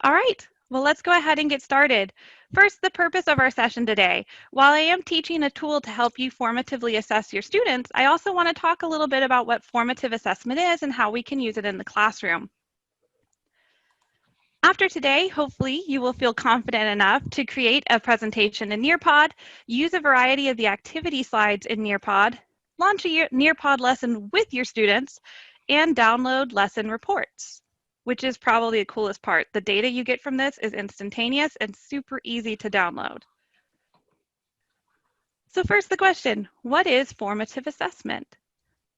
All right, well, let's go ahead and get started. First, the purpose of our session today. While I am teaching a tool to help you formatively assess your students, I also want to talk a little bit about what formative assessment is and how we can use it in the classroom. After today, hopefully you will feel confident enough to create a presentation in Nearpod, use a variety of the activity slides in Nearpod, launch a Nearpod lesson with your students, and download lesson reports, which is probably the coolest part. The data you get from this is instantaneous and super easy to download. So first the question, what is formative assessment?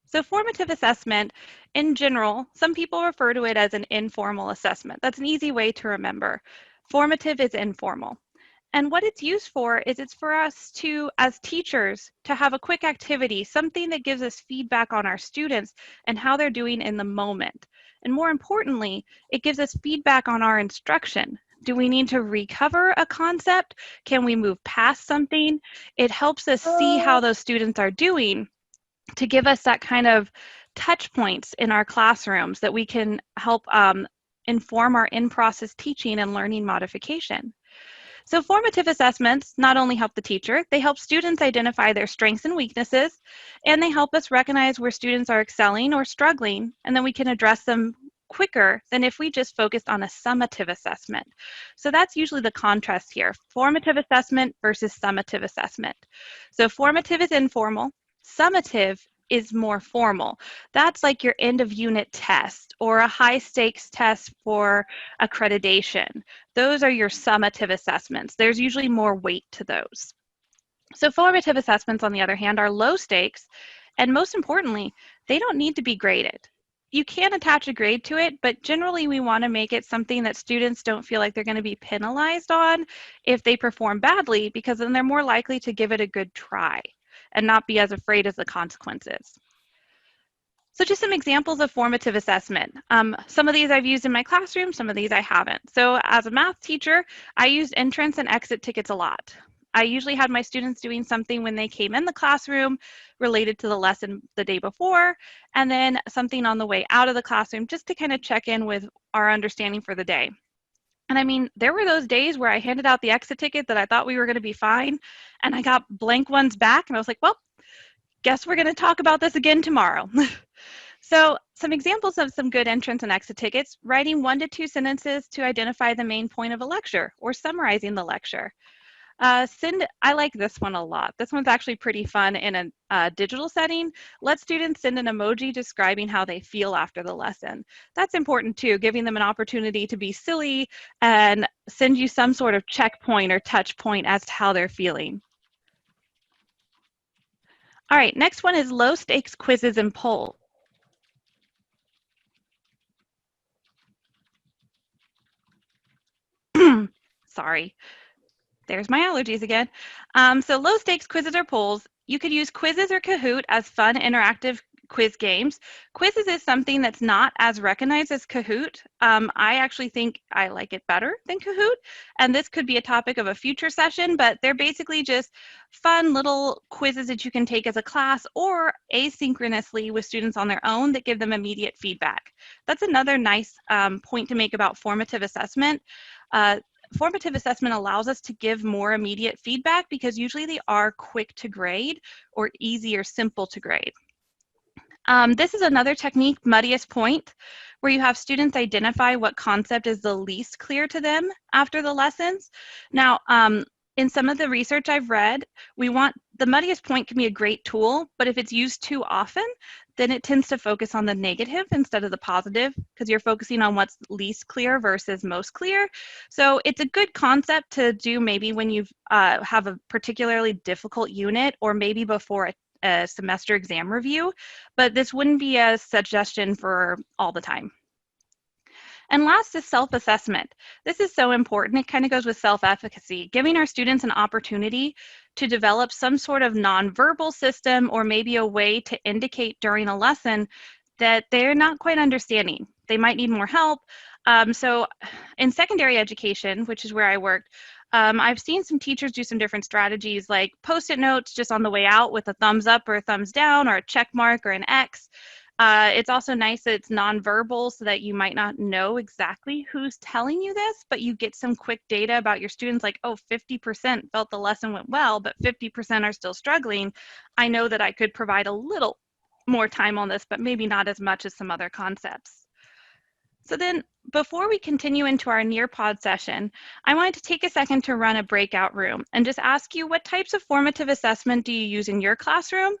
So formative assessment, in general, some people refer to it as an informal assessment. That's an easy way to remember. Formative is informal. And what it's used for is it's for us to, as teachers, to have a quick activity, something that gives us feedback on our students and how they're doing in the moment. And more importantly, it gives us feedback on our instruction. Do we need to recover a concept? Can we move past something? It helps us see how those students are doing to give us that kind of touch points in our classrooms that we can help inform our in-process teaching and learning modification. So formative assessments not only help the teacher, they help students identify their strengths and weaknesses, and they help us recognize where students are excelling or struggling, and then we can address them quicker than if we just focused on a summative assessment. So that's usually the contrast here, formative assessment versus summative assessment. So formative is informal, summative is more formal. That's like your end of unit test or a high stakes test for accreditation. Those are your summative assessments. There's usually more weight to those. So formative assessments, on the other hand, are low stakes, and most importantly, they don't need to be graded. You can attach a grade to it, but generally we want to make it something that students don't feel like they're going to be penalized on if they perform badly, because then they're more likely to give it a good try and not be as afraid of the consequences. So just some examples of formative assessment. Some of these I've used in my classroom, some of these I haven't. So as a math teacher, I used entrance and exit tickets a lot. I usually had my students doing something when they came in the classroom related to the lesson the day before, and then something on the way out of the classroom just to kind of check in with our understanding for the day. And I mean, there were those days where I handed out the exit ticket that I thought we were going to be fine, and I got blank ones back, and I was like, well, guess we're going to talk about this again tomorrow. So some examples of some good entrance and exit tickets: writing 1 to 2 sentences to identify the main point of a lecture or summarizing the lecture. I like this one a lot. This one's actually pretty fun in a digital setting. Let students send an emoji describing how they feel after the lesson. That's important too, giving them an opportunity to be silly and send you some sort of checkpoint or touch point as to how they're feeling. All right, next one is low stakes quizzes and polls. Sorry. There's my allergies again. So low stakes quizzes or polls. You could use Quizzes or Kahoot as fun interactive quiz games. Quizzes is something that's not as recognized as Kahoot. I actually think I like it better than Kahoot, and this could be a topic of a future session, but they're basically just fun little quizzes that you can take as a class or asynchronously with students on their own that give them immediate feedback. That's another nice point to make about formative assessment. Formative assessment allows us to give more immediate feedback because usually they are quick to grade or easy or simple to grade. This is another technique, muddiest point, where you have students identify what concept is the least clear to them after the lessons. Now, in some of the research I've read, the muddiest point can be a great tool, but if it's used too often, then it tends to focus on the negative instead of the positive, because you're focusing on what's least clear versus most clear. So it's a good concept to do maybe when you have a particularly difficult unit or maybe before a semester exam review, but this wouldn't be a suggestion for all the time. And last is self-assessment. This is so important. It kind of goes with self-efficacy, giving our students an opportunity to develop some sort of nonverbal system or maybe a way to indicate during a lesson that they're not quite understanding. They might need more help. So in secondary education, which is where I worked, I've seen some teachers do some different strategies like Post-it notes just on the way out with a thumbs up or a thumbs down or a check mark or an X. It's also nice that it's nonverbal so that you might not know exactly who's telling you this, but you get some quick data about your students like, oh, 50% felt the lesson went well, but 50% are still struggling. I know that I could provide a little more time on this, but maybe not as much as some other concepts. So then, before we continue into our Nearpod session, I wanted to take a second to run a breakout room and just ask you, what types of formative assessment do you use in your classroom,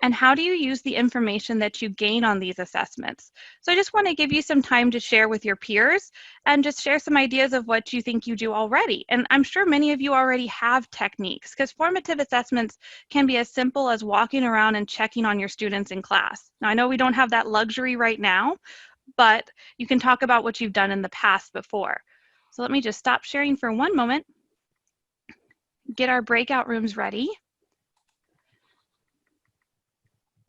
and how do you use the information that you gain on these assessments? So I just want to give you some time to share with your peers and just share some ideas of what you think you do already. And I'm sure many of you already have techniques, because formative assessments can be as simple as walking around and checking on your students in class. Now, I know we don't have that luxury right now, but you can talk about what you've done in the past before. So let me just stop sharing for one moment, get our breakout rooms ready.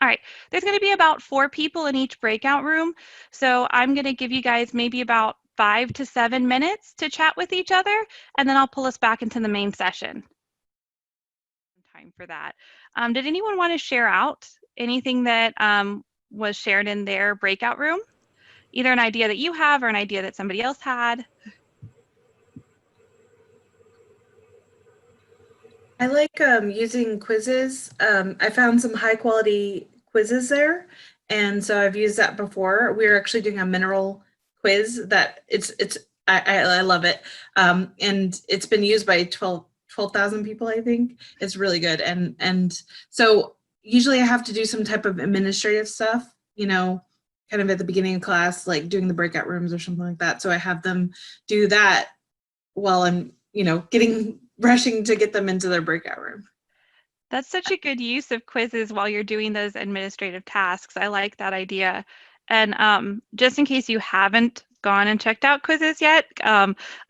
All right, there's going to be about 4 people in each breakout room. So I'm going to give you guys maybe about 5 to 7 minutes to chat with each other, and then I'll pull us back into the main session. Time for that. Did anyone want to share out anything that was shared in their breakout room? Either an idea that you have or an idea that somebody else had? I like using quizzes. I found some high quality quizzes there, and so I've used that before. We're actually doing a mineral quiz that I love it, and it's been used by 12,000 people. I think it's really good, and so usually I have to do some type of administrative stuff, kind of at the beginning of class, like doing the breakout rooms or something like that. So I have them do that while I'm getting rushing to get them into their breakout room. That's such a good use of quizzes while you're doing those administrative tasks. I like that idea. And just in case you haven't gone and checked out quizzes yet,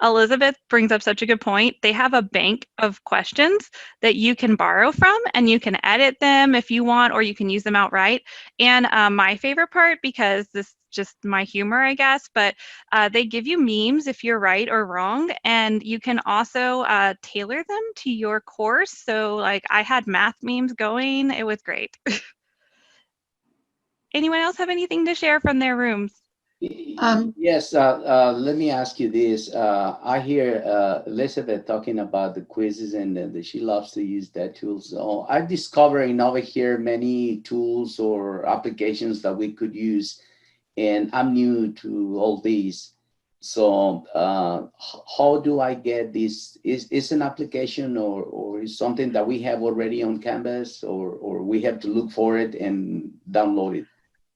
Elizabeth brings up such a good point. They have a bank of questions that you can borrow from, and you can edit them if you want, or you can use them outright. And my favorite part, because this is just my humor, I guess, but they give you memes if you're right or wrong, and you can also tailor them to your course. So like I had math memes going. It was great. Anyone else have anything to share from their rooms? Yes, let me ask you this. I hear Elizabeth talking about the quizzes and that she loves to use that tool. So I'm discovering over here many tools or applications that we could use, and I'm new to all these. So how do I get this? Is an application or is something that we have already on Canvas, or we have to look for it and download it?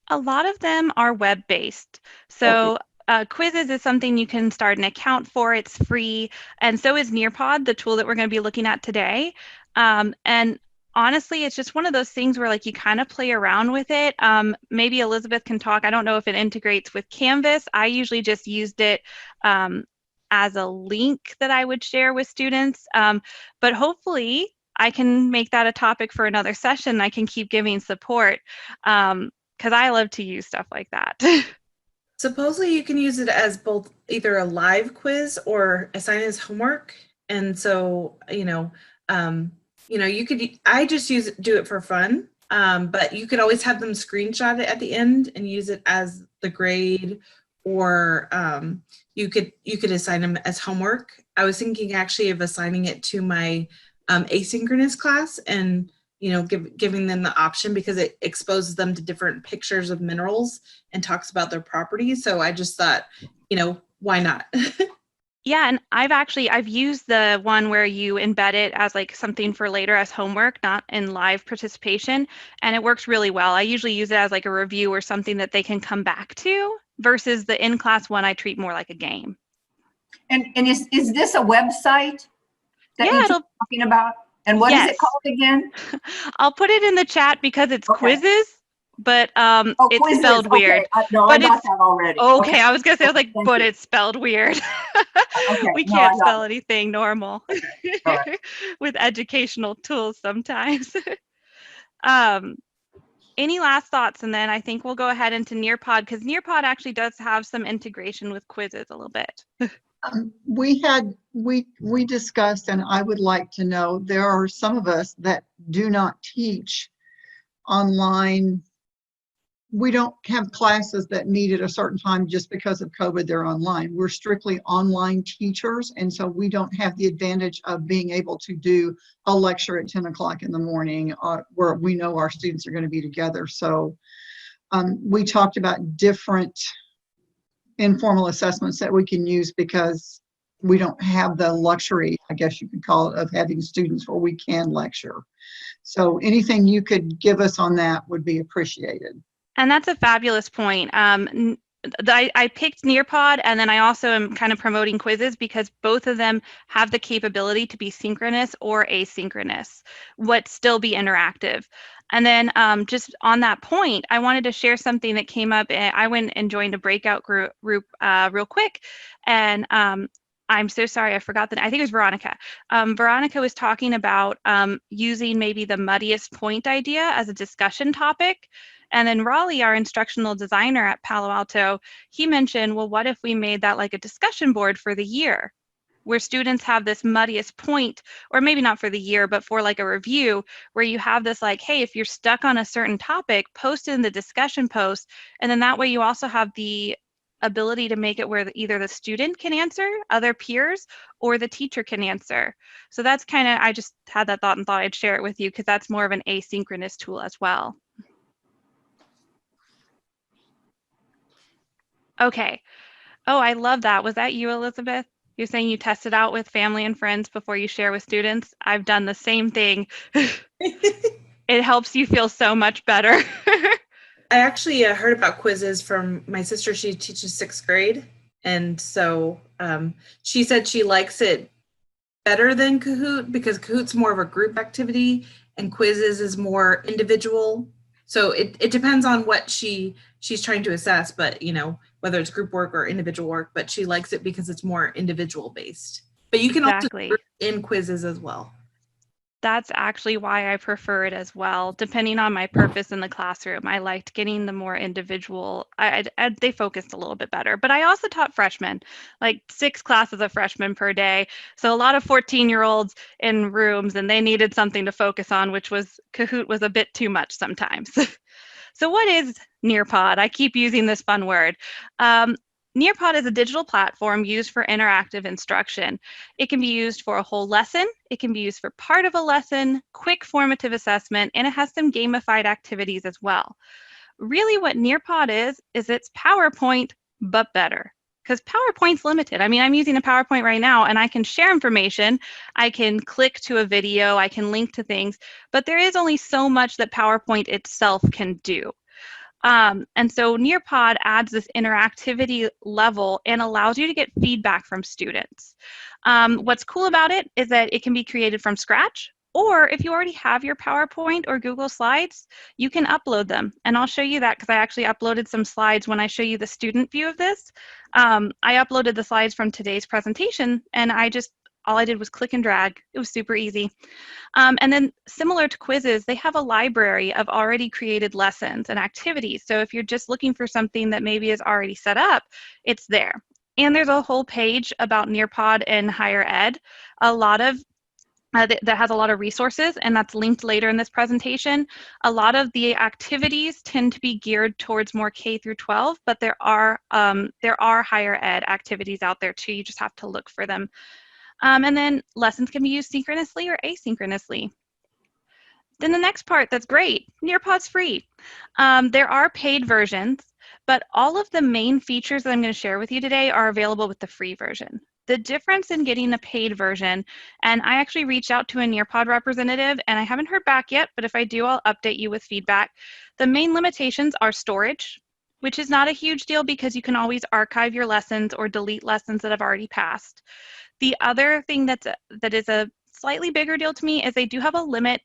A lot of them are web-based. Okay. So quizzes is something you can start an account for. It's free. And so is Nearpod, the tool that we're going to be looking at today. And honestly, it's just one of those things where like you kind of play around with it. Maybe Elizabeth can talk. I don't know if it integrates with Canvas. I usually just used it as a link that I would share with students. But hopefully I can make that a topic for another session. I can keep giving support. Because I love to use stuff like that. Supposedly you can use it as both either a live quiz or assign it as homework. And so, you could, I just do it for fun. But you could always have them screenshot it at the end and use it as the grade, or you could assign them as homework. I was thinking actually of assigning it to my asynchronous class, and giving them the option, because it exposes them to different pictures of minerals and talks about their properties. So I just thought, why not? Yeah, and I've used the one where you embed it as like something for later as homework, not in live participation, and it works really well. I usually use it as like a review or something that they can come back to, versus the in-class one I treat more like a game. And is this a website that Yeah, you're talking about? And what is it called again? I'll put it in the chat because it's quizzes, but it's quizzes. spelled weird. No, but I got that already. Okay, I was gonna say, I was like, Thank but you. it's spelled weird. We No, can't spell anything normal right. with educational tools sometimes. Any last thoughts? And then I think we'll go ahead into Nearpod, because Nearpod actually does have some integration with quizzes a little bit. We discussed, and I would like to know, there are some of us that do not teach online we don't have classes that meet at a certain time just because of COVID, they're online. We're strictly online teachers. And so we don't have the advantage of being able to do a lecture at 10 o'clock in the morning where we know our students are going to be together. So we talked about different informal assessments that we can use because we don't have the luxury, I guess you could call it, of having students where we can lecture. So anything you could give us on that would be appreciated. And that's a fabulous point. I picked Nearpod, and then I also am kind of promoting quizzes because both of them have the capability to be synchronous or asynchronous, but still be interactive. And then just on that point, I wanted to share something that came up. I went and joined a breakout group real quick, and I'm so sorry, I forgot that. I think it was Veronica. Veronica was talking about using maybe the muddiest point idea as a discussion topic. And then Raleigh, our instructional designer at Palo Alto, he mentioned, well, what if we made that like a discussion board for the year, where students have this muddiest point, or maybe not for the year, but for like a review, where you have this like, hey, if you're stuck on a certain topic, post it in the discussion post. And then that way you also have the ability to make it where either the student can answer, other peers, or the teacher can answer. So that's kind of, I just had that thought and thought I'd share it with you because that's more of an asynchronous tool as well. Okay. Oh, I love that. Was that you, Elizabeth? You're saying you test it out with family and friends before you share with students? I've done the same thing. It helps you feel so much better. I actually heard about quizzes from my sister. She teaches 6th grade. And so she said she likes it better than Kahoot because Kahoot's more of a group activity and quizzes is more individual. So it depends on what she's trying to assess, but you know, whether it's group work or individual work, but she likes it because it's more individual based. But you can Exactly. also in quizzes as well. That's actually why I prefer it as well. Depending on my purpose in the classroom, I liked getting the more individual. They focused a little bit better. But I also taught freshmen, like 6 classes of freshmen per day. So a lot of 14-year-olds in rooms, and they needed something to focus on, which was Kahoot was a bit too much sometimes. So what is Nearpod? I keep using this fun word. Nearpod is a digital platform used for interactive instruction. It can be used for a whole lesson, it can be used for part of a lesson, quick formative assessment, and it has some gamified activities as well. Really what Nearpod is it's PowerPoint, but better. Because PowerPoint's limited. I mean, I'm using a PowerPoint right now and I can share information, I can click to a video, I can link to things, but there is only so much that PowerPoint itself can do. And so Nearpod adds this interactivity level and allows you to get feedback from students. What's cool about it is that it can be created from scratch, or if you already have your PowerPoint or Google Slides, you can upload them. And I'll show you that because I actually uploaded some slides when I show you the student view of this. I uploaded the slides from today's presentation and all I did was click and drag. It was super easy. And then similar to quizzes, they have a library of already created lessons and activities. So if you're just looking for something that maybe is already set up, it's there. And there's a whole page about Nearpod in higher ed, that has a lot of resources, and that's linked later in this presentation. A lot of the activities tend to be geared towards more K through 12, but there are higher ed activities out there too. You just have to look for them. And then lessons can be used synchronously or asynchronously. Then the next part that's great, Nearpod's free. There are paid versions, but all of the main features that I'm going to share with you today are available with the free version. The difference in getting a paid version, and I actually reached out to a Nearpod representative and I haven't heard back yet, but if I do, I'll update you with feedback. The main limitations are storage, which is not a huge deal because you can always archive your lessons or delete lessons that have already passed. The other thing that is a slightly bigger deal to me is they do have a limit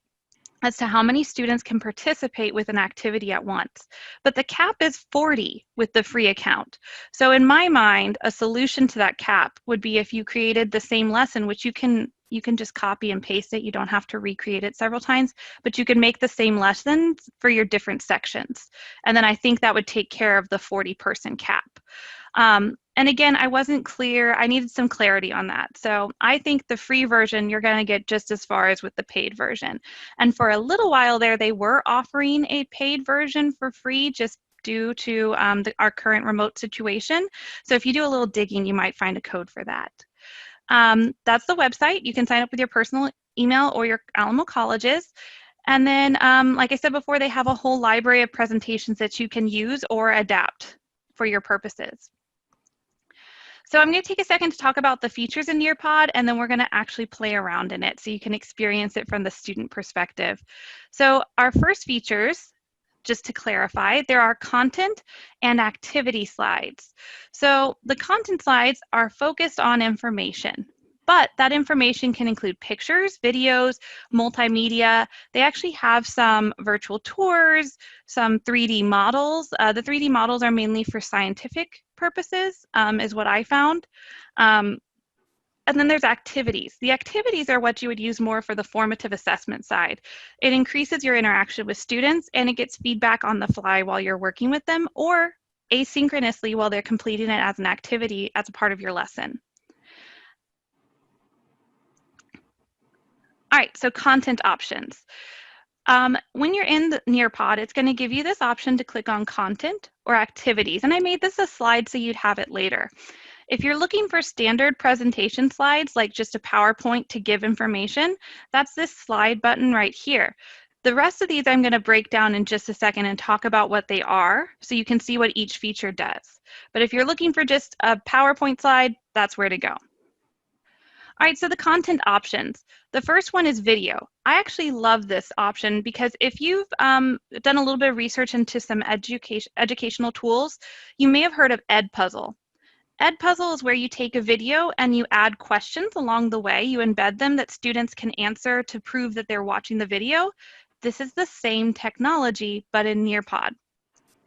as to how many students can participate with an activity at once. But the cap is 40 with the free account. So in my mind, a solution to that cap would be if you created the same lesson, which you can just copy and paste it. You don't have to recreate it several times, but you can make the same lessons for your different sections. And then I think that would take care of the 40-person cap. And again, I wasn't clear. I needed some clarity on that. So I think the free version, you're going to get just as far as with the paid version. And for a little while there, they were offering a paid version for free just due to our current remote situation. So if you do a little digging, you might find a code for that. That's the website. You can sign up with your personal email or your Alamo College's. And then, like I said before, they have a whole library of presentations that you can use or adapt for your purposes. So I'm going to take a second to talk about the features in Nearpod, and then we're going to actually play around in it so you can experience it from the student perspective. So our first features, just to clarify, there are content and activity slides. So the content slides are focused on information, but that information can include pictures, videos, multimedia. They actually have some virtual tours, some 3D models. The 3D models are mainly for scientific purposes, is what I found. And then there's activities. The activities are what you would use more for the formative assessment side. It increases your interaction with students and it gets feedback on the fly while you're working with them or asynchronously while they're completing it as an activity as a part of your lesson. All right, so content options. When you're in the Nearpod, it's going to give you this option to click on content or activities. And I made this a slide so you'd have it later. If you're looking for standard presentation slides, like just a PowerPoint to give information, that's this slide button right here. The rest of these I'm going to break down in just a second and talk about what they are so you can see what each feature does. But if you're looking for just a PowerPoint slide, that's where to go. All right, so the content options. The first one is video. I actually love this option because if you've done a little bit of research into some educational tools, you may have heard of Edpuzzle. Edpuzzle is where you take a video and you add questions along the way. You embed them that students can answer to prove that they're watching the video. This is the same technology, but in Nearpod.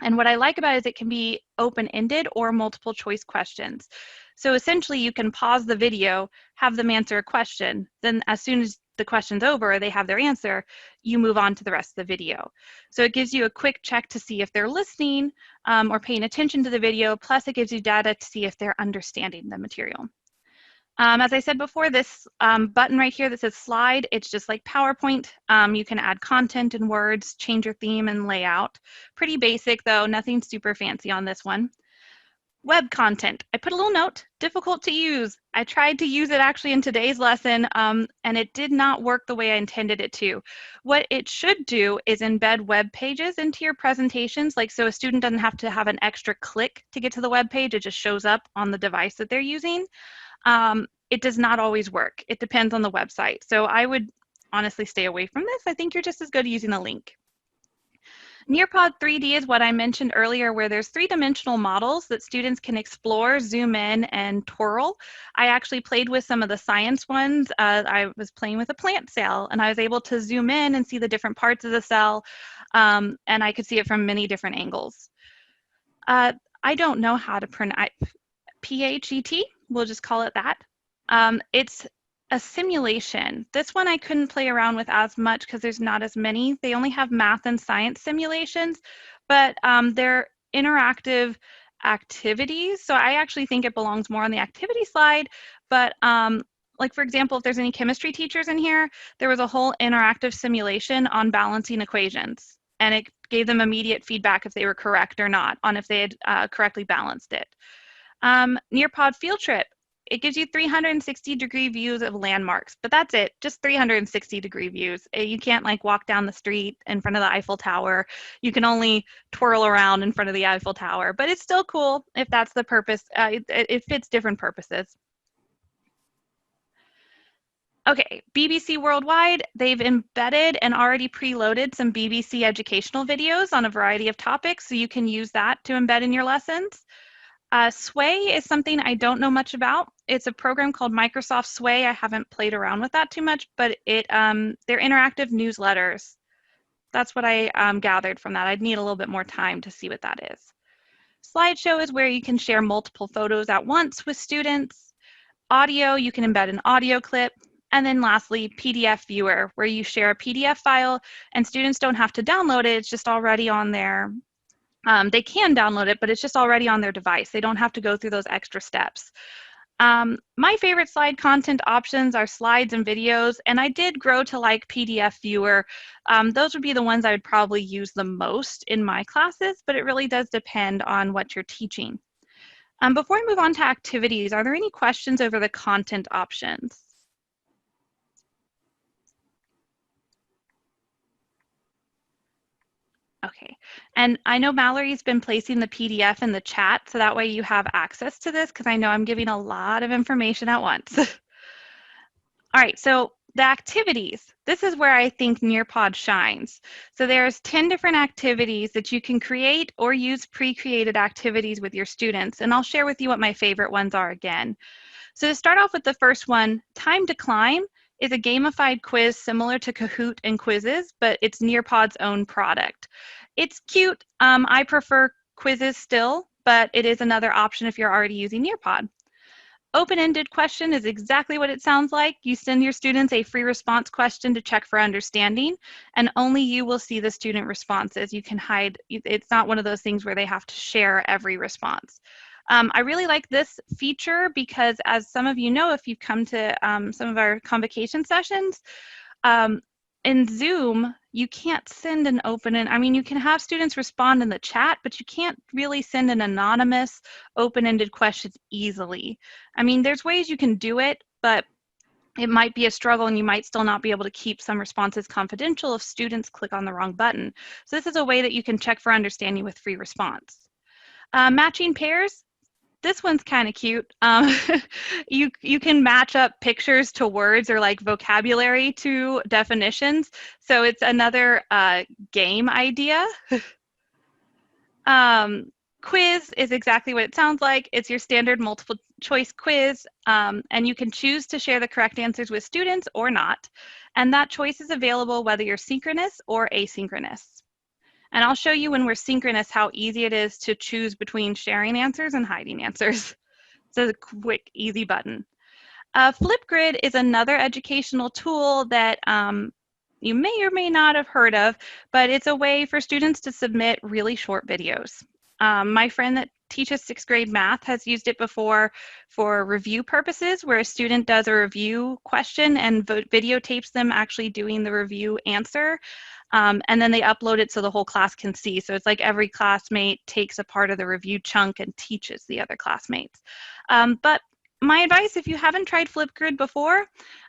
And what I like about it is it can be open-ended or multiple choice questions. So essentially you can pause the video, have them answer a question, then as soon as the question's over, they have their answer, you move on to the rest of the video. So it gives you a quick check to see if they're listening or paying attention to the video, plus it gives you data to see if they're understanding the material. As I said before, this button right here that says slide, it's just like PowerPoint. You can add content and words, change your theme and layout. Pretty basic though, nothing super fancy on this one. Web content. I put a little note, difficult to use. I tried to use it actually in today's lesson and it did not work the way I intended it to. What it should do is embed web pages into your presentations, like so a student doesn't have to have an extra click to get to the web page, it just shows up on the device that they're using. It does not always work. It depends on the website. So I would honestly stay away from this. I think you're just as good using a link. Nearpod 3D is what I mentioned earlier, where there's three-dimensional models that students can explore, zoom in, and twirl. I actually played with some of the science ones. I was playing with a plant cell, and I was able to zoom in and see the different parts of the cell, and I could see it from many different angles. I don't know how to pronounce PHET. We'll just call it that. It's a simulation. This one I couldn't play around with as much because there's not as many. They only have math and science simulations, but they're interactive activities. So I actually think it belongs more on the activity slide, but like for example, if there's any chemistry teachers in here, there was a whole interactive simulation on balancing equations, and it gave them immediate feedback if they were correct or not on if they had correctly balanced it. Nearpod field trip. It gives you 360-degree views of landmarks, but that's it, just 360-degree views. You can't like walk down the street in front of the Eiffel Tower. You can only twirl around in front of the Eiffel Tower, but it's still cool if that's the purpose. It fits different purposes. Okay, BBC Worldwide, they've embedded and already preloaded some BBC educational videos on a variety of topics, so you can use that to embed in your lessons. Sway is something I don't know much about. It's a program called Microsoft Sway. I haven't played around with that too much, but they're interactive newsletters. That's what I gathered from that. I'd need a little bit more time to see what that is. Slideshow is where you can share multiple photos at once with students. Audio, you can embed an audio clip. And then lastly, PDF Viewer, where you share a PDF file and students don't have to download it. It's just already on their they can download it, but it's just already on their device. They don't have to go through those extra steps. My favorite slide content options are slides and videos, and I did grow to like PDF Viewer. Those would be the ones I would probably use the most in my classes, but it really does depend on what you're teaching. Before I move on to activities, are there any questions over the content options? Okay, and I know Mallory's been placing the PDF in the chat, so that way you have access to this, because I know I'm giving a lot of information at once. All right, so the activities, this is where I think Nearpod shines. So there's 10 different activities that you can create or use pre-created activities with your students, and I'll share with you what my favorite ones are again. So to start off with the first one, Time to Climb is a gamified quiz similar to Kahoot and Quizzes, but it's Nearpod's own product. It's cute. I prefer quizzes still, but it is another option if you're already using Nearpod. Open-ended question is exactly what it sounds like. You send your students a free response question to check for understanding, and only you will see the student responses. You can hide, it's not one of those things where they have to share every response. I really like this feature because, as some of you know, if you've come to some of our convocation sessions, in Zoom, you can't send an I mean, you can have students respond in the chat, but you can't really send an anonymous open-ended questions easily. I mean, there's ways you can do it, but it might be a struggle and you might still not be able to keep some responses confidential if students click on the wrong button. So this is a way that you can check for understanding with free response. Matching pairs. This one's kind of cute. You can match up pictures to words or like vocabulary to definitions. So it's another game idea. Quiz is exactly what it sounds like. It's your standard multiple choice quiz, and you can choose to share the correct answers with students or not. And that choice is available whether you're synchronous or asynchronous. And I'll show you when we're synchronous how easy it is to choose between sharing answers and hiding answers. It's a quick, easy button. Flipgrid is another educational tool that you may or may not have heard of, but it's a way for students to submit really short videos. My friend that teaches 6th grade math has used it before for review purposes, where a student does a review question and videotapes them actually doing the review answer. And then they upload it so the whole class can see. So it's like every classmate takes a part of the review chunk and teaches the other classmates. But my advice, if you haven't tried Flipgrid before,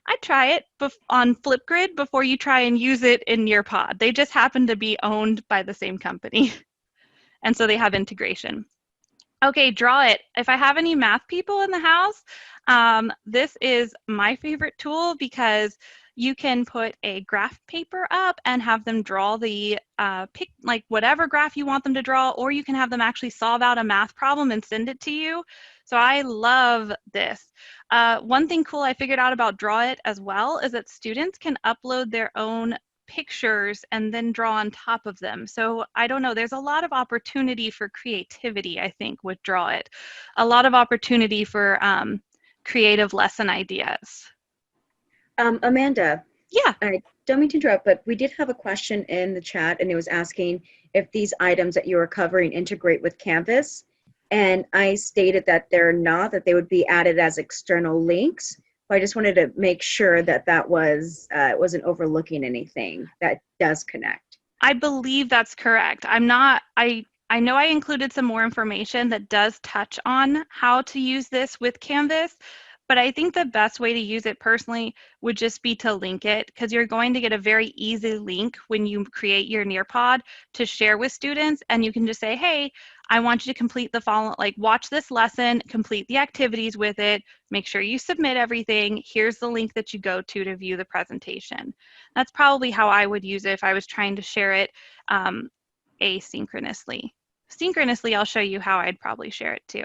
I'd try it on Flipgrid before you try and use it in Nearpod. They just happen to be owned by the same company. And so they have integration. Okay, Draw It. If I have any math people in the house, this is my favorite tool because you can put a graph paper up and have them draw the like whatever graph you want them to draw, or you can have them actually solve out a math problem and send it to you. So I love this. One thing cool I figured out about Draw It as well is that students can upload their own pictures and then draw on top of them. So I don't know, there's a lot of opportunity for creativity, I think, with Draw It. A lot of opportunity for creative lesson ideas. Amanda. Yeah. I don't mean to interrupt, but we did have a question in the chat, and it was asking if these items that you were covering integrate with Canvas. And I stated that they're not, that they would be added as external links. So I just wanted to make sure that that was wasn't overlooking anything that does connect. I believe that's correct. I know I included some more information that does touch on how to use this with Canvas, but I think the best way to use it personally would just be to link it, because you're going to get a very easy link when you create your Nearpod to share with students, and you can just say, hey, I want you to complete the following, like watch this lesson, complete the activities with it, make sure you submit everything, here's the link that you go to view the presentation. That's probably how I would use it if I was trying to share it asynchronously. Synchronously, I'll show you how I'd probably share it too.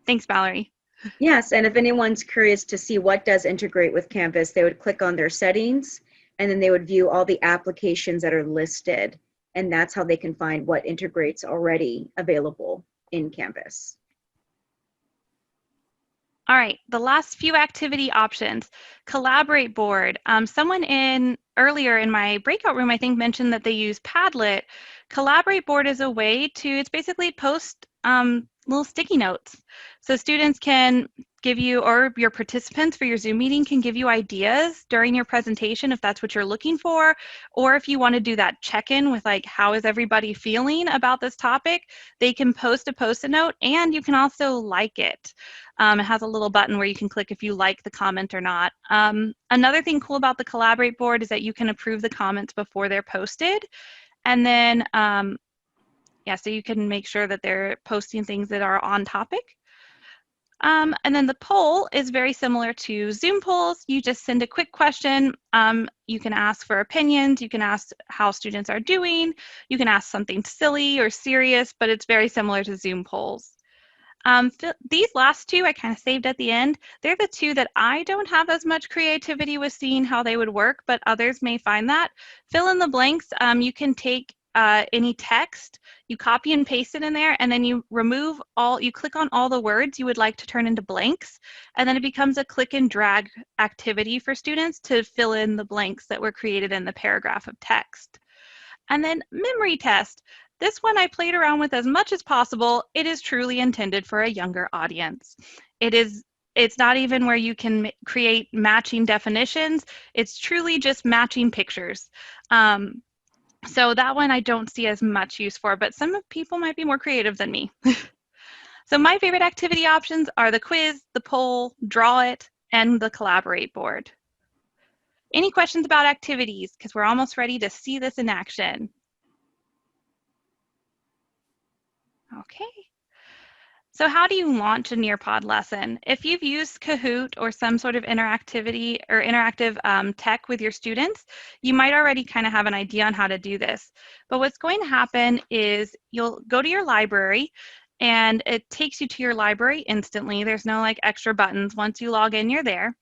Thanks, Mallory. Yes, and if anyone's curious to see what does integrate with Canvas, they would click on their settings, and then they would view all the applications that are listed. And that's how they can find what integrates already available in Canvas. All right, the last few activity options. Collaborate board. Someone earlier in my breakout room, I think, mentioned that they use Padlet. Collaborate board is a way to, it's basically post little sticky notes. So students can give you, or your participants for your Zoom meeting can give you ideas during your presentation if that's what you're looking for, or if you want to do that check-in with like, how is everybody feeling about this topic, they can post a Post-it note, and you can also like it. It has a little button where you can click if you like the comment or not. Another thing cool about the Collaborate board is that you can approve the comments before they're posted, and then yeah, so you can make sure that they're posting things that are on topic. And then the poll is very similar to Zoom polls. You just send a quick question. You can ask for opinions. You can ask how students are doing. You can ask something silly or serious, but it's very similar to Zoom polls. These last two I kind of saved at the end. They're the two that I don't have as much creativity with seeing how they would work, but others may find that. Fill in the blanks. You can take any text, you copy and paste it in there, and then you click on all the words you would like to turn into blanks, and then it becomes a click and drag activity for students to fill in the blanks that were created in the paragraph of text. And then memory test. This one I played around with as much as possible. It is truly intended for a younger audience. It's not even where you can create matching definitions. It's truly just matching pictures. So that one I don't see as much use for, but some people might be more creative than me. So my favorite activity options are the quiz, the poll, draw it, and the Collaborate board. Any questions about activities? Because we're almost ready to see this in action. Okay. So how do you launch a Nearpod lesson? If you've used Kahoot or some sort of interactivity or interactive tech with your students, you might already kind of have an idea on how to do this. But what's going to happen is you'll go to your library, and it takes you to your library instantly. There's no like extra buttons. Once you log in, you're there.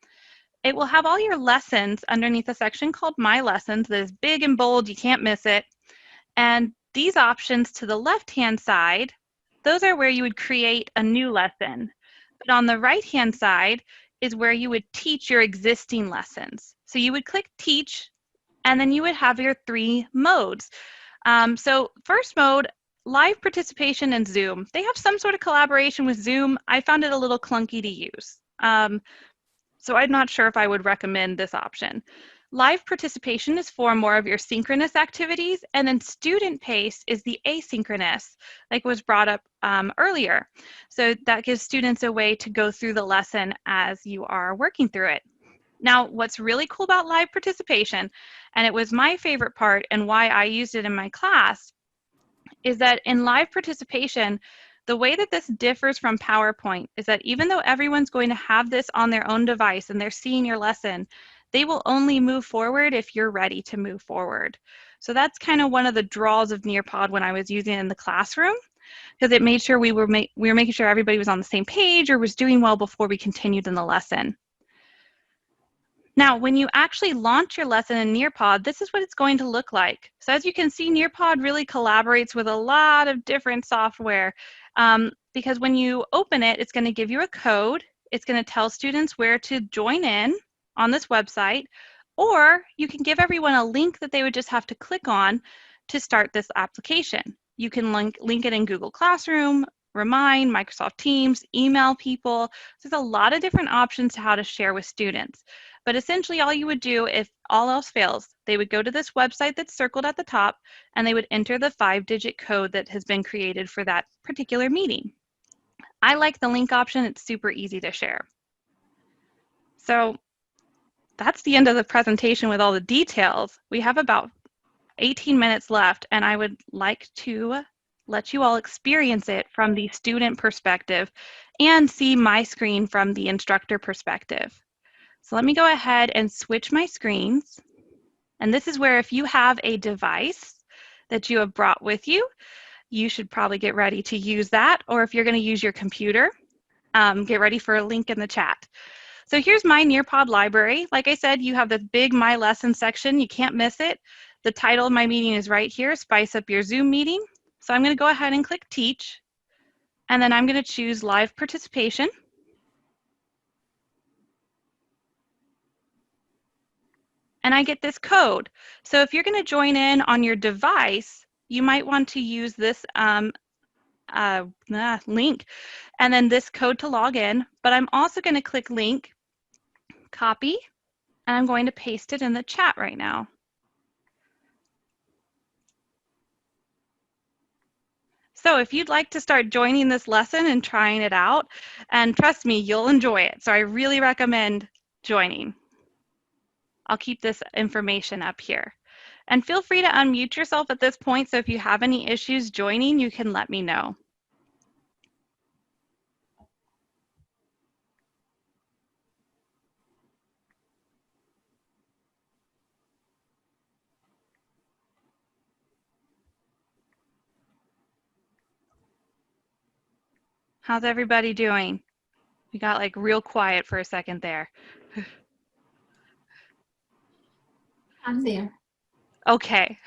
It will have all your lessons underneath a section called My Lessons that is big and bold. You can't miss it. And these options to the left-hand side, those are where you would create a new lesson. But on the right-hand side is where you would teach your existing lessons. So you would click Teach, and then you would have your 3 modes. So first mode, live participation in Zoom. They have some sort of collaboration with Zoom. I found it a little clunky to use. So I'm not sure if I would recommend this option. Live participation is for more of your synchronous activities, and then student pace is the asynchronous, like was brought up earlier. So that gives students a way to go through the lesson as you are working through it. Now, what's really cool about live participation, and it was my favorite part and why I used it in my class, is that in live participation, the way that this differs from PowerPoint is that even though everyone's going to have this on their own device and they're seeing your lesson, they will only move forward if you're ready to move forward. So that's kind of one of the draws of Nearpod when I was using it in the classroom, because it made sure we were making sure everybody was on the same page or was doing well before we continued in the lesson. Now, when you actually launch your lesson in Nearpod, this is what it's going to look like. So as you can see, Nearpod really collaborates with a lot of different software because when you open it, it's going to give you a code. It's going to tell students where to join in on this website, or you can give everyone a link that they would just have to click on to start this application. You can link it in Google Classroom, Remind, Microsoft Teams, email people. So there's a lot of different options to how to share with students. But essentially all you would do if all else fails, they would go to this website that's circled at the top, and they would enter the 5-digit code that has been created for that particular meeting. I like the link option. It's super easy to share. So that's the end of the presentation with all the details. We have about 18 minutes left, and I would like to let you all experience it from the student perspective and see my screen from the instructor perspective. So let me go ahead and switch my screens. And this is where if you have a device that you have brought with you, you should probably get ready to use that. Or if you're going to use your computer, get ready for a link in the chat. So here's my Nearpod library. Like I said, you have the big My Lesson section. You can't miss it. The title of my meeting is right here, Spice Up Your Zoom Meeting. So I'm going to go ahead and click Teach. And then I'm going to choose Live Participation. And I get this code. So if you're going to join in on your device, you might want to use this link, and then this code to log in. But I'm also going to click link, copy, and I'm going to paste it in the chat right now. So if you'd like to start joining this lesson and trying it out, and trust me, you'll enjoy it. So I really recommend joining. I'll keep this information up here. And feel free to unmute yourself at this point. So if you have any issues joining, you can let me know. How's everybody doing? We got like real quiet for a second there. I'm there. Okay.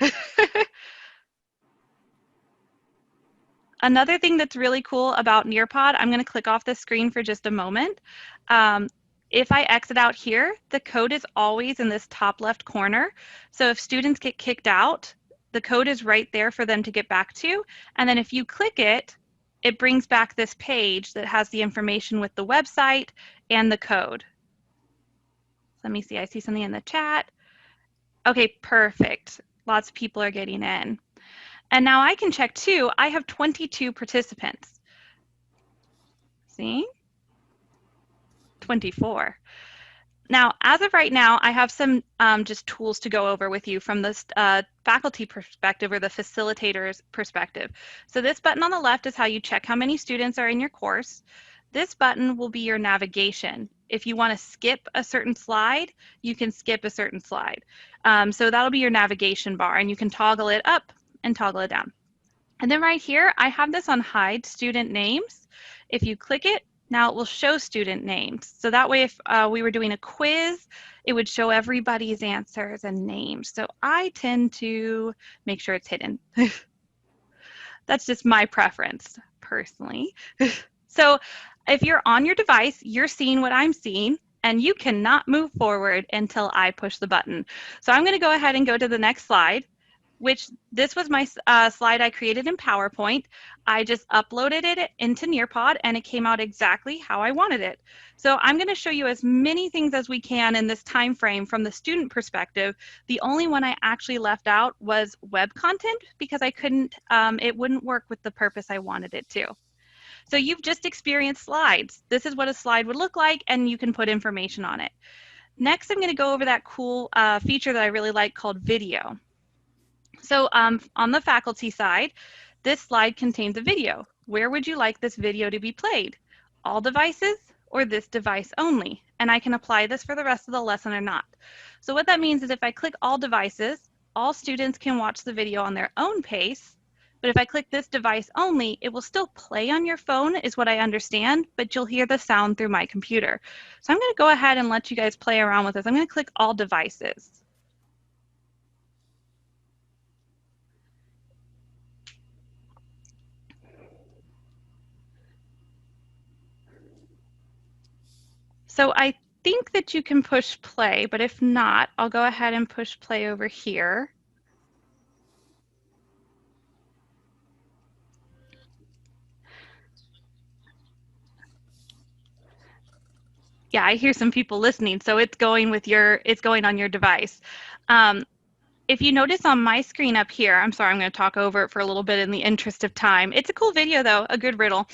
Another thing that's really cool about Nearpod, I'm going to click off the screen for just a moment. If I exit out here, the code is always in this top left corner. So if students get kicked out, the code is right there for them to get back to. And then if you click it, it brings back this page that has the information with the website and the code. Let me see, I see something in the chat. Okay, perfect. Lots of people are getting in. And now I can check too, I have 22 participants. See? 24. Now, as of right now, I have some just tools to go over with you from the faculty perspective or the facilitator's perspective. So this button on the left is how you check how many students are in your course. This button will be your navigation. If you want to skip a certain slide, you can skip a certain slide. So that'll be your navigation bar, and you can toggle it up and toggle it down. And then right here, I have this on hide student names. If you click it, now it will show student names. So that way, if we were doing a quiz, it would show everybody's answers and names. So I tend to make sure it's hidden. That's just my preference, personally. So if you're on your device, you're seeing what I'm seeing, and you cannot move forward until I push the button. So I'm going to go ahead and go to the next slide, which this was my slide I created in PowerPoint. I just uploaded it into Nearpod, and it came out exactly how I wanted it. So I'm going to show you as many things as we can in this time frame from the student perspective. The only one I actually left out was web content, because I couldn't, it wouldn't work with the purpose I wanted it to. So you've just experienced slides. This is what a slide would look like, and you can put information on it. Next, I'm going to go over that cool feature that I really like called video. So on the faculty side, this slide contains a video. Where would you like this video to be played? All devices or this device only? And I can apply this for the rest of the lesson or not. So what that means is if I click all devices, all students can watch the video on their own pace. But if I click this device only, it will still play on your phone is what I understand, but you'll hear the sound through my computer. So I'm going to go ahead and let you guys play around with this. I'm going to click all devices. So I think that you can push play, but if not, I'll go ahead and push play over here. Yeah, I hear some people listening, so it's going with it's going on your device. If you notice on my screen up here, I'm sorry, I'm going to talk over it for a little bit in the interest of time. It's a cool video though, a good riddle.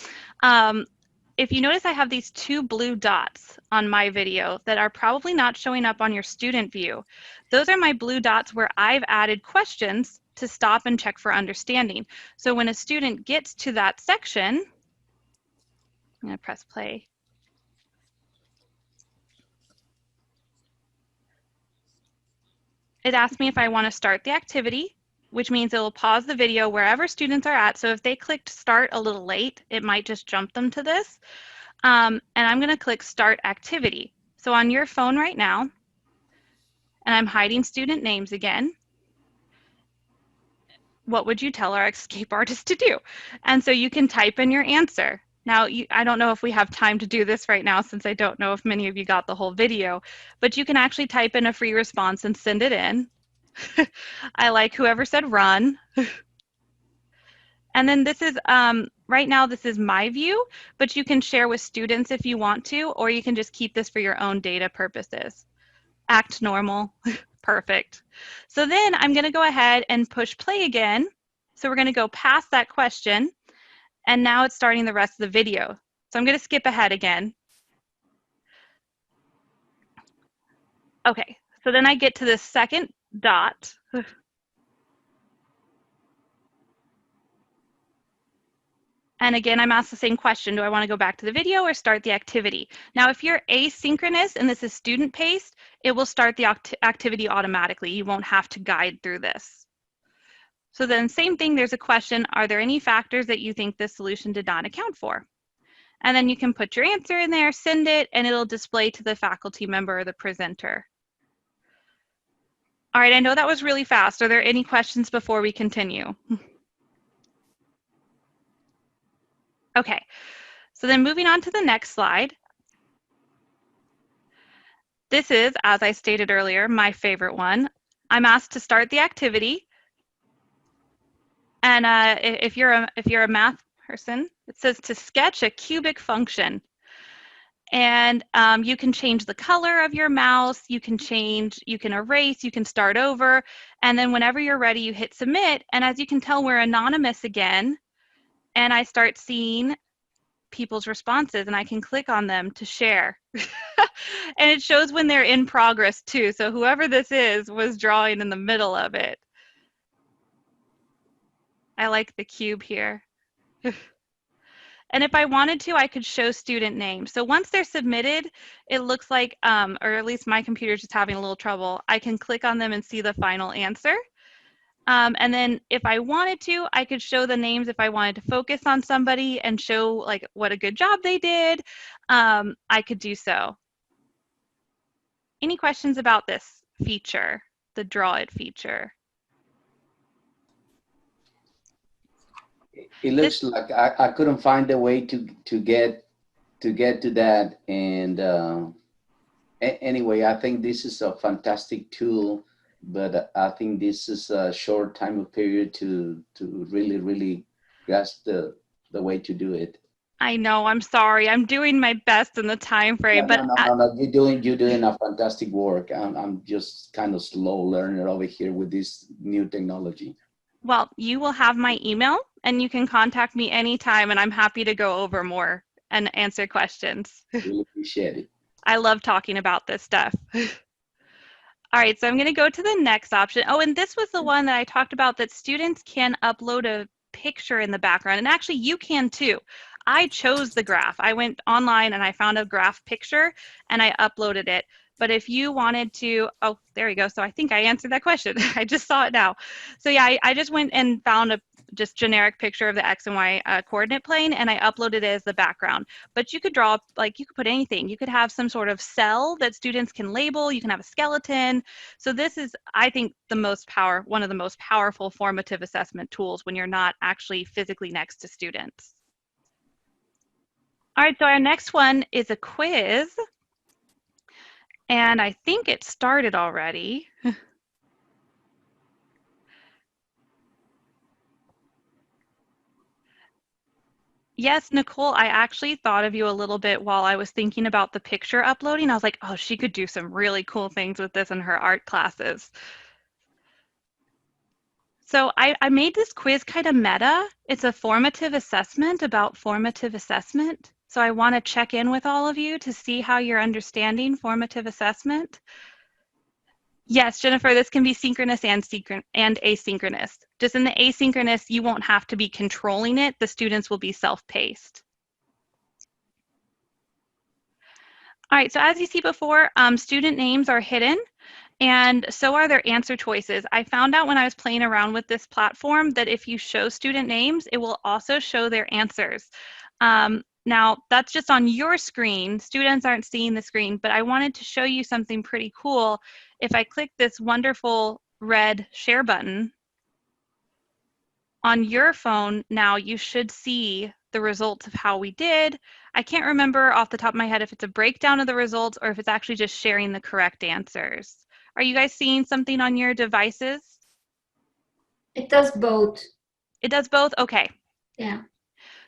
If you notice, I have these two blue dots on my video that are probably not showing up on your student view. Those are my blue dots where I've added questions to stop and check for understanding. So when a student gets to that section, I'm going to press play. It asks me if I want to start the activity, which means it will pause the video wherever students are at. So if they clicked start a little late, it might just jump them to this. And I'm going to click start activity. So on your phone right now, and I'm hiding student names again, what would you tell our escape artist to do? And so you can type in your answer. Now, I don't know if we have time to do this right now since I don't know if many of you got the whole video, but you can actually type in a free response and send it in. I like whoever said run. And And then this is, right now this is my view, but you can share with students if you want to, or you can just keep this for your own data purposes. Act normal, perfect. So then I'm gonna go ahead and push play again. So we're gonna go past that question, and now it's starting the rest of the video. So I'm gonna skip ahead again. Okay, so then I get to the second dot. And again, I'm asked the same question. Do I want to go back to the video or start the activity? Now, if you're asynchronous and this is student-paced, it will start the activity automatically. You won't have to guide through this. So then same thing, there's a question, are there any factors that you think this solution did not account for? And then you can put your answer in there, send it, and it'll display to the faculty member or the presenter. All right, I know that was really fast. Are there any questions before we continue? Okay, so then moving on to the next slide. This is, as I stated earlier, my favorite one. I'm asked to start the activity. And if you're a math person, it says to sketch a cubic function. And you can change the color of your mouse, you can erase, you can start over. And then whenever you're ready, you hit submit. And as you can tell, we're anonymous again. And I start seeing people's responses, and I can click on them to share. And it shows when they're in progress too. So whoever this is was drawing in the middle of it. I like the cube here. And if I wanted to, I could show student names. So once they're submitted, it looks like, or at least my computer's just having a little trouble, I can click on them and see the final answer. And then if I wanted to, I could show the names if I wanted to focus on somebody and show like what a good job they did. I could do so. Any questions about this feature, the Draw It feature? It looks like I couldn't find a way to get to that. And anyway, I think this is a fantastic tool, but I think this is a short time of period to really grasp the way to do it. I know, I'm sorry. I'm doing my best in the time frame, but No. You're doing a fantastic work. I'm just kind of slow learner over here with this new technology. well, you will have my email and you can contact me anytime, and I'm happy to go over more and answer questions. Really appreciate it. I love talking about this stuff. All right, so I'm going to go to the next option. Oh, and this was the one that I talked about, that students can upload a picture in the background, and actually you can too. I chose the graph. I went online and I found a graph picture and I uploaded it. But if you wanted to, oh, there you go. So I think I answered that question. I just saw it now. So yeah, I just went and found a just generic picture of the X and Y coordinate plane, and I uploaded it as the background. But you could draw, like, you could put anything. You could have some sort of cell that students can label. You can have a skeleton. So this is, I think, one of the most powerful formative assessment tools when you're not actually physically next to students. All right, so our next one is a quiz. And I think it started already. Yes, Nicole, I actually thought of you a little bit while I was thinking about the picture uploading. I was like, oh, she could do some really cool things with this in her art classes. So I made this quiz kind of meta. It's a formative assessment about formative assessment. So I want to check in with all of you to see how you're understanding formative assessment. Yes, Jennifer, this can be synchronous and asynchronous. Just in the asynchronous, you won't have to be controlling it. The students will be self-paced. All right, so as you see before, student names are hidden, and so are their answer choices. I found out when I was playing around with this platform that if you show student names, it will also show their answers. Now, that's just on your screen. Students aren't seeing the screen, but I wanted to show you something pretty cool. If I click this wonderful red share button, on your phone now, you should see the results of how we did. I can't remember off the top of my head if it's a breakdown of the results or if it's actually just sharing the correct answers. Are you guys seeing something on your devices? It does both. It does both? Okay. Yeah.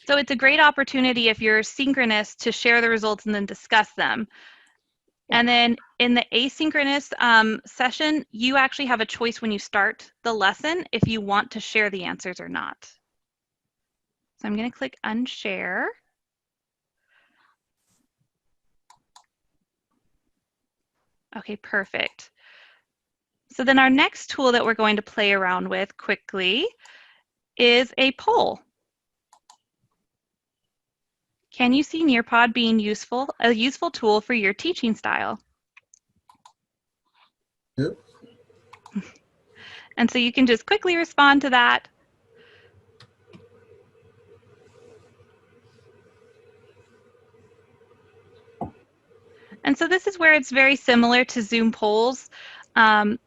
So it's a great opportunity if you're synchronous to share the results and then discuss them. And then in the asynchronous session, you actually have a choice when you start the lesson if you want to share the answers or not. So I'm going to click unshare. Okay, perfect. So then our next tool that we're going to play around with quickly is a poll. Can you see Nearpod being a useful tool for your teaching style? Yep. And so you can just quickly respond to that. And so this is where it's very similar to Zoom polls. And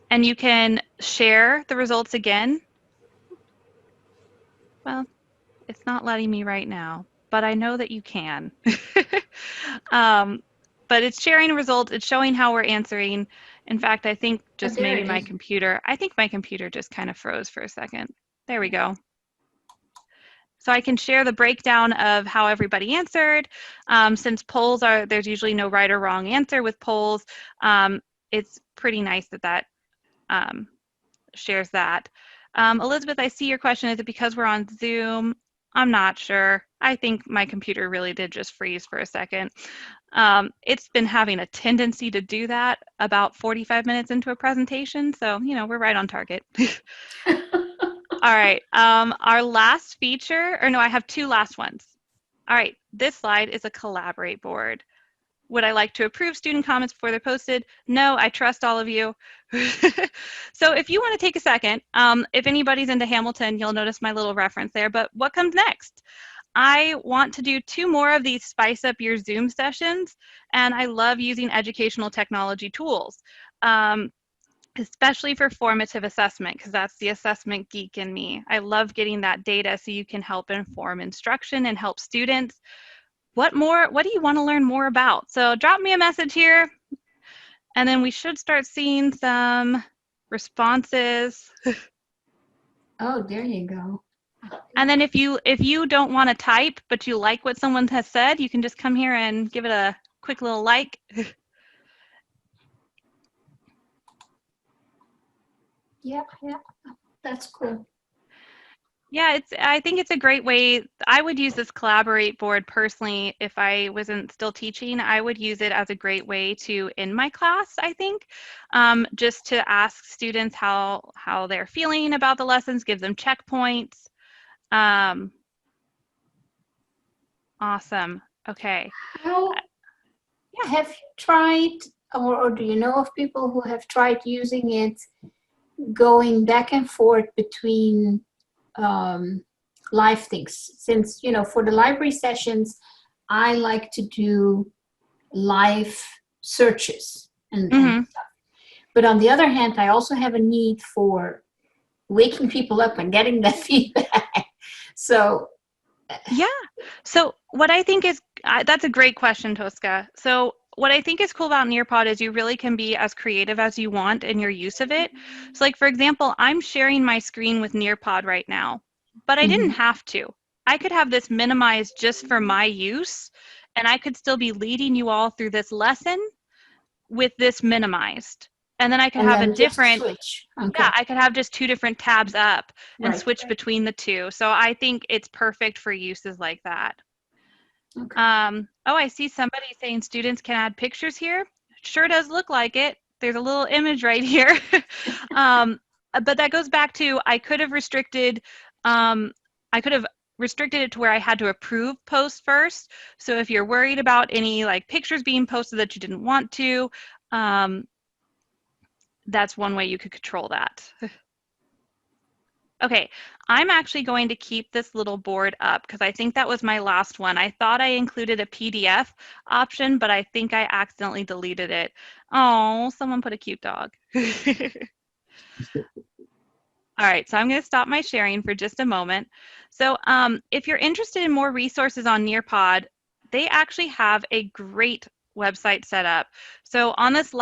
you can share the results again. Well, it's not letting me right now, but I know that you can. But it's sharing results. It's showing how we're answering. In fact, I think just there maybe it my is. computer, I think my computer just kind of froze for a second. There we go. So I can share the breakdown of how everybody answered. Since polls there's usually no right or wrong answer with polls. It's pretty nice that shares that. Elizabeth, I see your question. Is it because we're on Zoom? I'm not sure. I think my computer really did just freeze for a second. It's been having a tendency to do that about 45 minutes into a presentation. So, we're right on target. All right. Our last feature, or no, I have two last ones. All right. This slide is a collaborate board. Would I like to approve student comments before they're posted? No, I trust all of you. So if you want to take a second, if anybody's into Hamilton, you'll notice my little reference there, but what comes next? I want to do 2 more of these spice up your Zoom sessions, and I love using educational technology tools, especially for formative assessment, because that's the assessment geek in me. I love getting that data so you can help inform instruction and help students. What do you want to learn more about? So drop me a message here, and then we should start seeing some responses. Oh, there you go. And then if you don't want to type, but you like what someone has said, you can just come here and give it a quick little like. Yeah, that's cool. Yeah, I think it's a great way. I would use this collaborate board personally if I wasn't still teaching. I would use it as a great way to end my class, I think, just to ask students how they're feeling about the lessons, give them checkpoints. Awesome. Okay. How Yeah. have you tried, or do you know of people who have tried using it, going back and forth between live things? Since, for the library sessions, I like to do live searches and stuff. But on the other hand, I also have a need for waking people up and getting that feedback. So Yeah. So what I think is, that's a great question, Tosca. So what I think is cool about Nearpod is you really can be as creative as you want in your use of it. So like, for example, I'm sharing my screen with Nearpod right now, but I didn't have to. I could have this minimized just for my use, and I could still be leading you all through this lesson with this minimized. And then I could have a then just different, switch. Okay. yeah, I could have just 2 different tabs up and Right. switch between the 2. So I think it's perfect for uses like that. Okay. Oh, I see somebody saying students can add pictures here. Sure does look like it. There's a little image right here. But that goes back to I could have restricted it to where I had to approve posts first. So if you're worried about any like pictures being posted that you didn't want to, that's one way you could control that. Okay, I'm actually going to keep this little board up because I think that was my last one. I thought I included a PDF option, but I think I accidentally deleted it. Oh, someone put a cute dog. All right, so I'm going to stop my sharing for just a moment. So if you're interested in more resources on Nearpod, they actually have a great website set up. So on this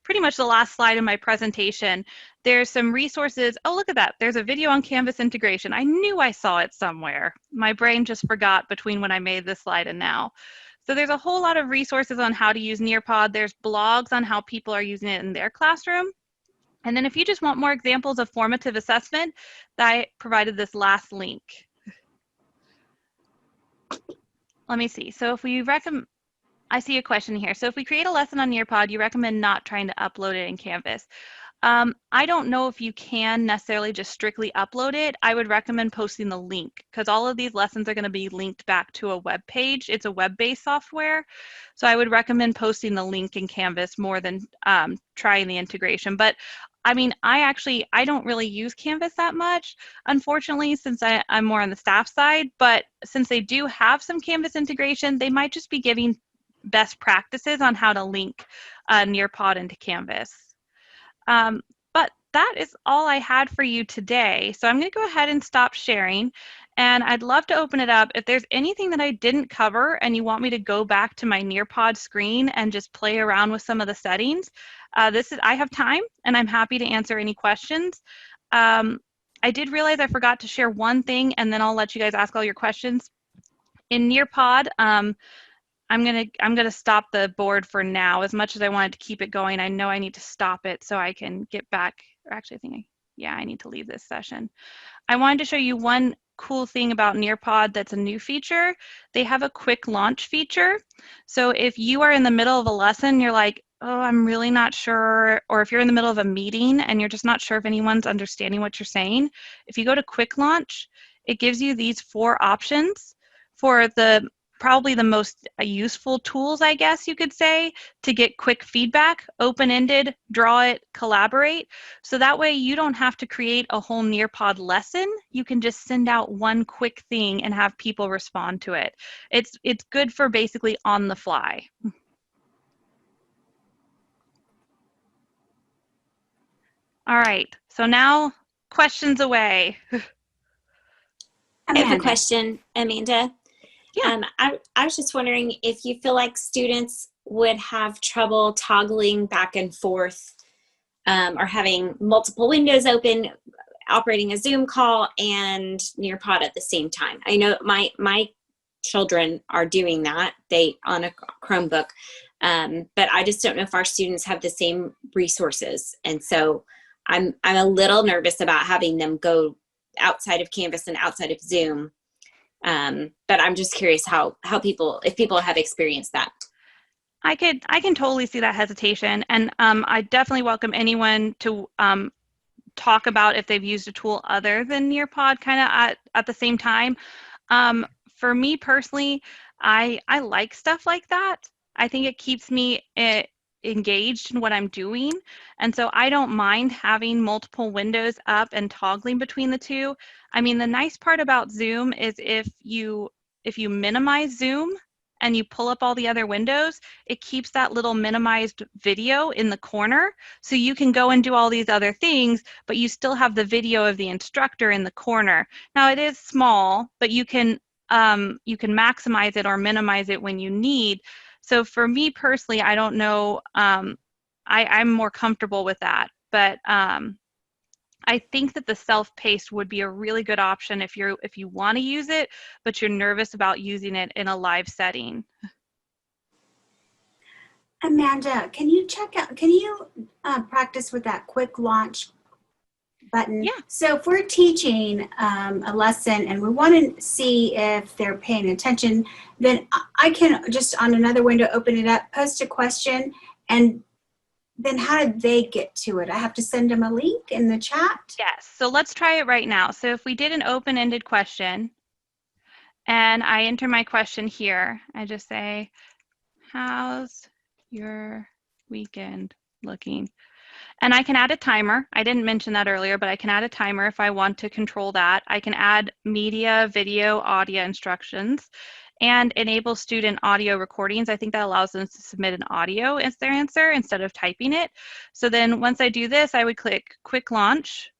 pretty much the last slide in my presentation, There's some resources. Oh, look at that. There's a video on Canvas integration. I knew I saw it somewhere. My brain just forgot between when I made this slide and now. So there's a whole lot of resources on how to use Nearpod. There's blogs on how people are using it in their classroom. And then if you just want more examples of formative assessment, I provided this last link. Let me see. So if we recommend, I see a question here. So if we create a lesson on Nearpod, you recommend not trying to upload it in Canvas. I don't know if you can necessarily just strictly upload it. I would recommend posting the link because all of these lessons are going to be linked back to a web page. It's a web-based software. So I would recommend posting the link in Canvas more than trying the integration. But I mean, I don't really use Canvas that much, unfortunately, since I'm more on the staff side. But since they do have some Canvas integration, they might just be giving best practices on how to link Nearpod into Canvas. But that is all I had for you today. So I'm going to go ahead and stop sharing. And I'd love to open it up. If there's anything that I didn't cover and you want me to go back to my Nearpod screen and just play around with some of the settings, I have time and I'm happy to answer any questions. I did realize I forgot to share one thing, and then I'll let you guys ask all your questions. In Nearpod, I'm gonna stop the board for now. As much as I wanted to keep it going, I know I need to stop it so I can get back. Or actually, I need to leave this session. I wanted to show you one cool thing about Nearpod that's a new feature. They have a quick launch feature. So if you are in the middle of a lesson, you're like, oh, I'm really not sure, or if you're in the middle of a meeting and you're just not sure if anyone's understanding what you're saying, if you go to quick launch, it gives you these 4 options for probably the most useful tools, I guess you could say, to get quick feedback: open-ended, draw it, collaborate. So that way you don't have to create a whole Nearpod lesson. You can just send out one quick thing and have people respond to it. It's good for basically on the fly. All right, so now questions away. I have a question, Amanda. Yeah. I was just wondering if you feel like students would have trouble toggling back and forth or having multiple windows open, operating a Zoom call and Nearpod at the same time. I know my children are doing that, on a Chromebook, but I just don't know if our students have the same resources. And so I'm a little nervous about having them go outside of Canvas and outside of Zoom. But I'm just curious if people have experienced that. I can totally see that hesitation, and I definitely welcome anyone to talk about if they've used a tool other than Nearpod kind of at the same time. For me personally, I like stuff like that. I think it keeps me engaged in what I'm doing, and so I don't mind having multiple windows up and toggling between the two. I mean, the nice part about Zoom is if you minimize Zoom and you pull up all the other windows, it keeps that little minimized video in the corner, so you can go and do all these other things, but you still have the video of the instructor in the corner. Now it is small, but you can maximize it or minimize it when you need. So for me personally, I don't know, I'm more comfortable with that, but I think that the self-paced would be a really good option if you want to use it, but you're nervous about using it in a live setting. Amanda, can you practice with that quick launch button? Yeah. So if we're teaching a lesson and we want to see if they're paying attention, then I can just on another window open it up, post a question, and then how did they get to it? I have to send them a link in the chat? Yes, so let's try it right now. So if we did an open-ended question and I enter my question here, I just say, how's your weekend looking? And I can add a timer. I didn't mention that earlier, but I can add a timer if I want to control that. I can add media, video, audio instructions, and enable student audio recordings. I think that allows them to submit an audio as their answer instead of typing it. So then once I do this, I would click quick launch.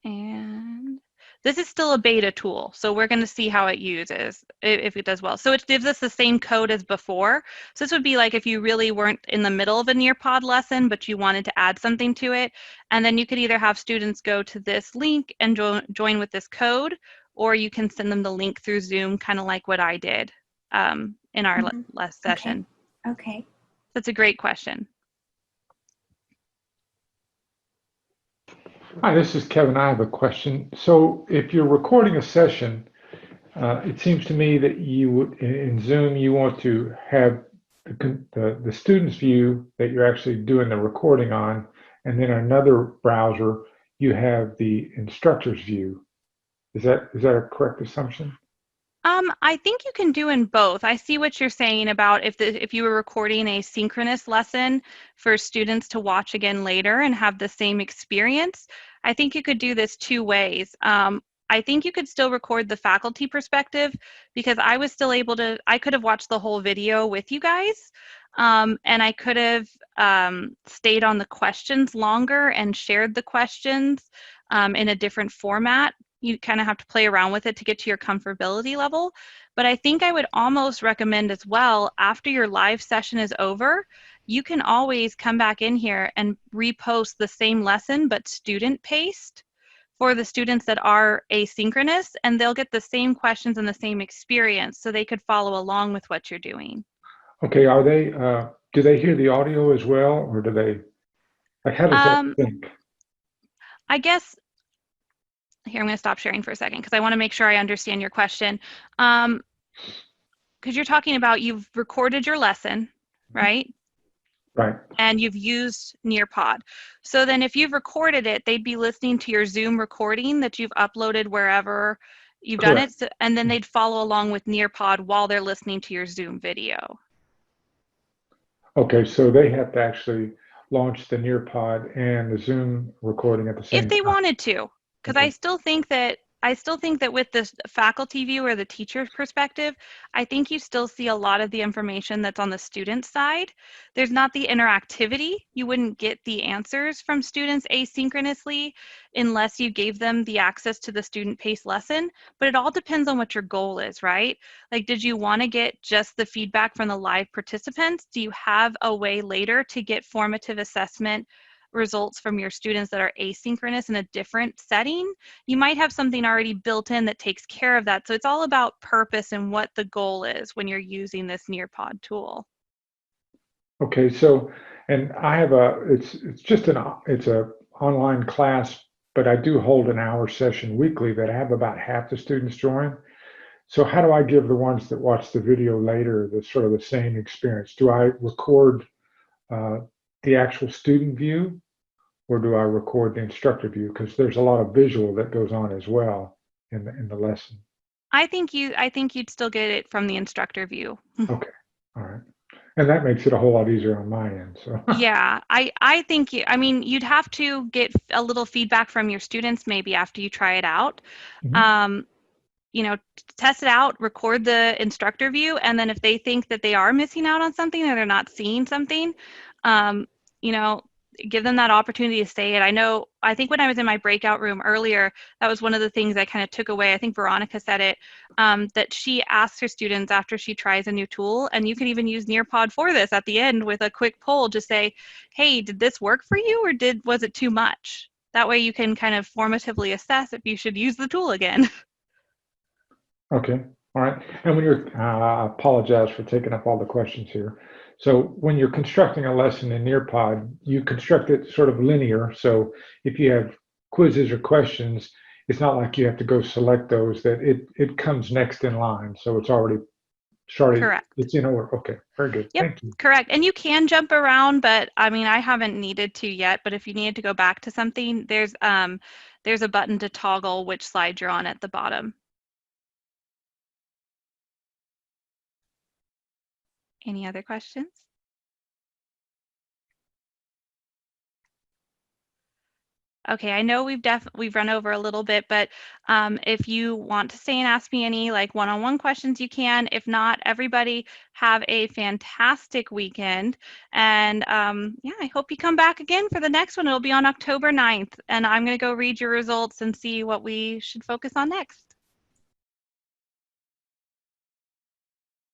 And This is still a beta tool, so we're going to see how it uses, if it does well. So it gives us the same code as before. So this would be like if you really weren't in the middle of a Nearpod lesson, but you wanted to add something to it. And then you could either have students go to this link and join with this code, or you can send them the link through Zoom, kind of like what I did in our last session. Okay. That's a great question. Hi, this is Kevin. I have a question. So if you're recording a session, it seems to me that you would, in Zoom, you want to have the student's view that you're actually doing the recording on, and then another browser, you have the instructor's view. Is that a correct assumption? I think you can do in both. I see what you're saying about if you were recording a synchronous lesson for students to watch again later and have the same experience. I think you could do this two ways. I think you could still record the faculty perspective, because I was still able to, I could have watched the whole video with you guys, and I could have stayed on the questions longer and shared the questions in a different format. You kind of have to play around with it to get to your comfortability level. But I think I would almost recommend as well, after your live session is over, you can always come back in here and repost the same lesson, but student paced for the students that are asynchronous, and they'll get the same questions and the same experience, so they could follow along with what you're doing. Okay, are they, do they hear the audio as well, or do they, like, how does that sync? I guess, here, I'm going to stop sharing for a second because I want to make sure I understand your question. Because you're talking about you've recorded your lesson, right? Right. And you've used Nearpod. So then if you've recorded it, they'd be listening to your Zoom recording that you've uploaded wherever you've done it. So, and then they'd follow along with Nearpod while they're listening to your Zoom video. Okay, so they have to actually launch the Nearpod and the Zoom recording at the same If they time. wanted to, because Okay. I still think that with the faculty view or the teacher's perspective, I think you still see a lot of the information that's on the student side. There's not the interactivity. You wouldn't get the answers from students asynchronously unless you gave them the access to the student-paced lesson. But it all depends on what your goal is, right? Like, did you want to get just the feedback from the live participants? Do you have a way later to get formative assessment results from your students that are asynchronous in a different setting? You might have something already built in that takes care of that. So it's all about purpose and what the goal is when you're using this Nearpod tool. Okay, so, and I have it's just it's a online class, but I do hold an hour session weekly that I have about half the students join. So how do I give the ones that watch the video later the sort of the same experience? Do I record the actual student view, or do I record the instructor view? Because there's a lot of visual that goes on as well in the lesson. I think you'd still get it from the instructor view. Okay, all right. And that makes it a whole lot easier on my end. So Yeah, I think I mean, you'd have to get a little feedback from your students maybe after you try it out. You know, test it out, record the instructor view, and then if they think that they are missing out on something or they're not seeing something, you know, give them that opportunity to say it. I think when I was in my breakout room earlier, that was one of the things I kind of took away. I think Veronica said it, that she asks her students after she tries a new tool, and you can even use Nearpod for this at the end with a quick poll, just say, hey, did this work for you, or was it too much? That way you can kind of formatively assess if you should use the tool again. okay, all right. And when you're, I apologize for taking up all the questions here. So when you're constructing a lesson in Nearpod, you construct it sort of linear. So if you have quizzes or questions, it's not like you have to go select those, that it comes next in line. So it's already started. Correct. It's in order. Okay, very good. Yep, Thank you. correct. And you can jump around, but I mean, I haven't needed to yet, but if you needed to go back to something, there's a button to toggle which slide you're on at the bottom. Any other questions? Okay, I know we've run over a little bit, but if you want to stay and ask me any like one-on-one questions, you can. If not, everybody have a fantastic weekend. And yeah, I hope you come back again for the next one. It'll be on October 9th, and I'm going to go read your results and see what we should focus on next.